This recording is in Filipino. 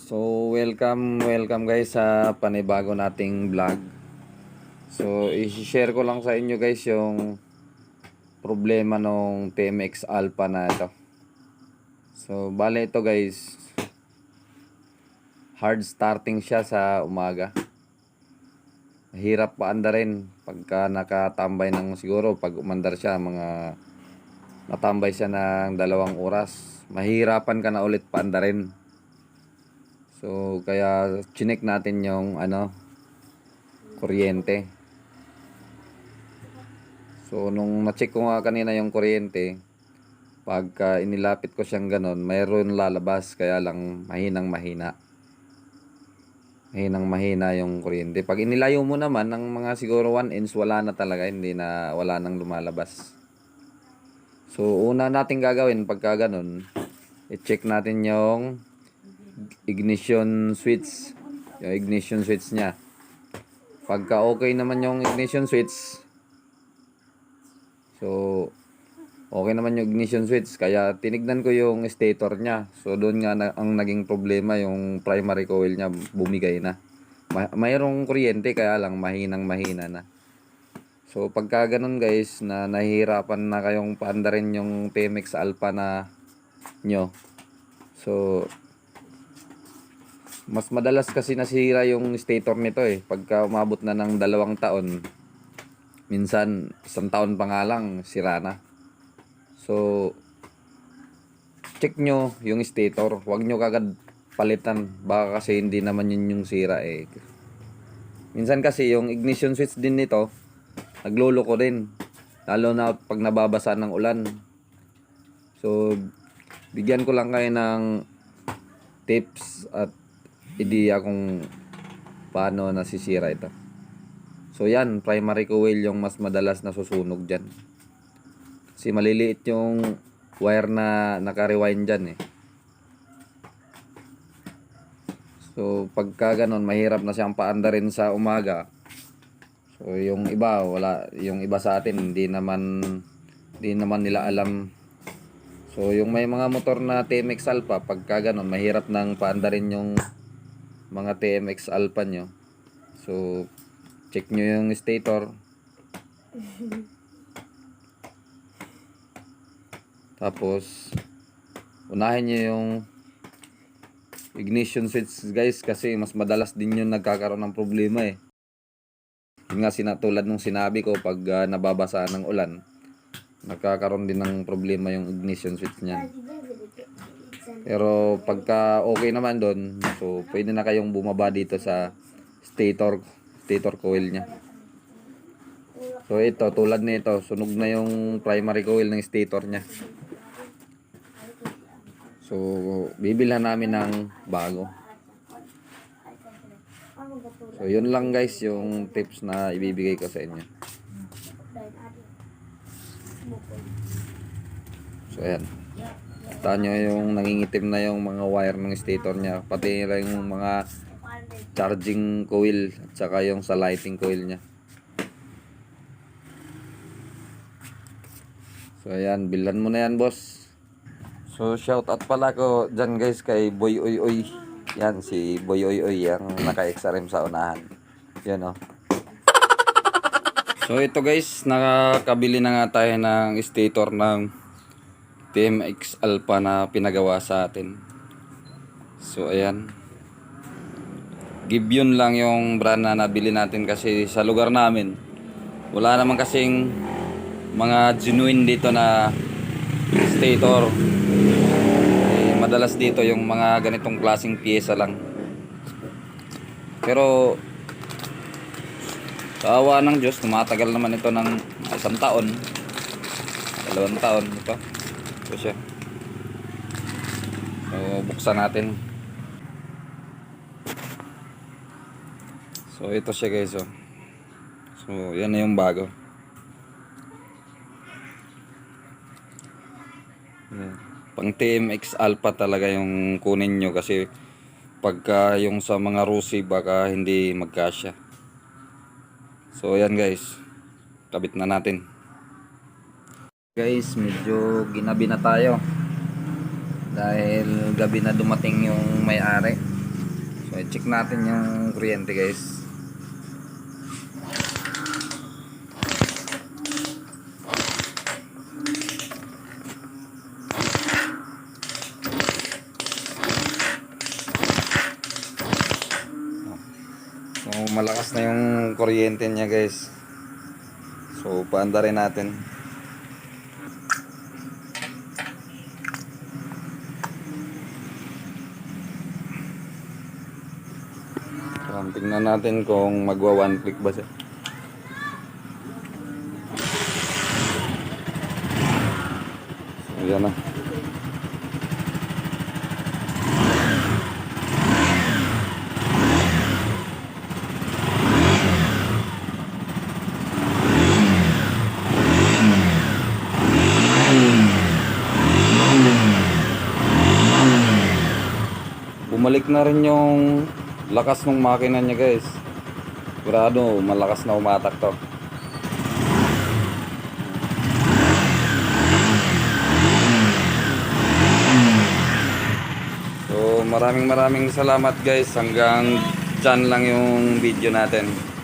So, welcome guys sa panibago nating vlog. So, i-share ko lang sa inyo guys yung problema nung TMX Alpha na ito. So, bale ito guys, hard starting siya sa umaga. Mahirap paanda rin pagka nakatambay ng siguro pag umandar siya mga natambay siya ng 2 oras. Mahirapan ka na ulit paanda rin. So, kaya chinek natin yung kuryente. So, nung na-check ko nga kanina yung kuryente, pagka inilapit ko siyang ganon, mayroon lalabas, kaya lang mahinang mahina. Mahinang mahina yung kuryente. Pag inilayo mo naman ng mga siguro 1 inch, wala na talaga, wala nang lumalabas. So, una natin gagawin pagka ganon, i-check natin yung ignition switch. Yung ignition switch niya. Pagka okay naman yung ignition switch, so okay naman yung ignition switch, kaya tinignan ko yung stator niya. So doon nga ang naging problema, yung primary coil niya bumigay na. Mayroong kuryente, kaya lang mahinang mahina na. So pagka ganun guys, na nahihirapan na kayong paandarin yung TMX Alpha na nyo, so mas madalas kasi nasira yung stator nito pagka umabot na ng 2 taon. Minsan 1 taon pa nga lang sira na. So check nyo yung stator, huwag nyo kagad palitan, baka kasi hindi naman yun yung sira Minsan kasi yung ignition switch din nito nagloloko din, lalo na pag nababasa ng ulan. So bigyan ko lang kayo ng tips at ideya kung paano nasisira ito. So yan, primary coil yung mas madalas na susunog dyan, kasi maliliit yung wire na naka-rewind dyan So pagka ganon, mahirap na siyang paandarin sa umaga. So yung iba, yung iba sa atin hindi naman nila alam. So yung may mga motor na TMX Alpha, pagka ganon, mahirap nang paandarin yung mga TMX Alpha nyo. So check nyo yung stator. Tapos unahin nyo yung ignition switch guys, kasi mas madalas din yun nagkakaroon ng problema Yun nga, tulad nung sinabi ko, pag nababasa ng ulan, nagkakaroon din ng problema yung ignition switch niyan. Pero pagka okay naman doon, so pwede na kayong bumaba dito sa stator coil niya. So ito, tulad nito, sunog na yung primary coil ng stator niya. So bibilhan namin ng bago. So yun lang guys yung tips na ibibigay ko sa inyo. So ayan, kita nyo yung nangingitim na yung mga wire ng stator niya, pati yung mga charging coil at saka yung sa lighting coil niya. So ayan, bilhan mo na yan boss. So shout out pala ko dyan guys kay Boy Oy Oy. Yan si Boy Oy Oy, yung naka-XRM sa unahan. Yan So ito guys, nakakabili na nga tayo ng stator ng TMX Alpha na pinagawa sa atin. So ayan, Gibeon lang yung brand na nabili natin, kasi sa lugar namin wala naman kasing mga genuine dito na stator. Madalas dito yung mga ganitong klaseng piyesa lang. Pero sa awa ng Diyos, tumatagal naman ito ng 1 taon, 2 taon. Ito siya. So buksan natin. So ito siya guys So yan na yung bago. Pang TMX Alpha talaga yung kunin nyo, kasi pagka yung sa mga Rusi baka hindi magkasya. So ayan guys, kabit na natin. Guys, medyo ginabi na tayo dahil gabi na dumating yung may-ari. check natin yung kuryente guys. So malakas na yung kuryente niya guys. So paanda rin natin. Tingnan natin kung magwa one click ba siya. So yan na. Bumalik na rin yung lakas ng makina niya guys. Sigurado malakas na umatak to. So maraming salamat guys. Hanggang dyan lang yung video natin.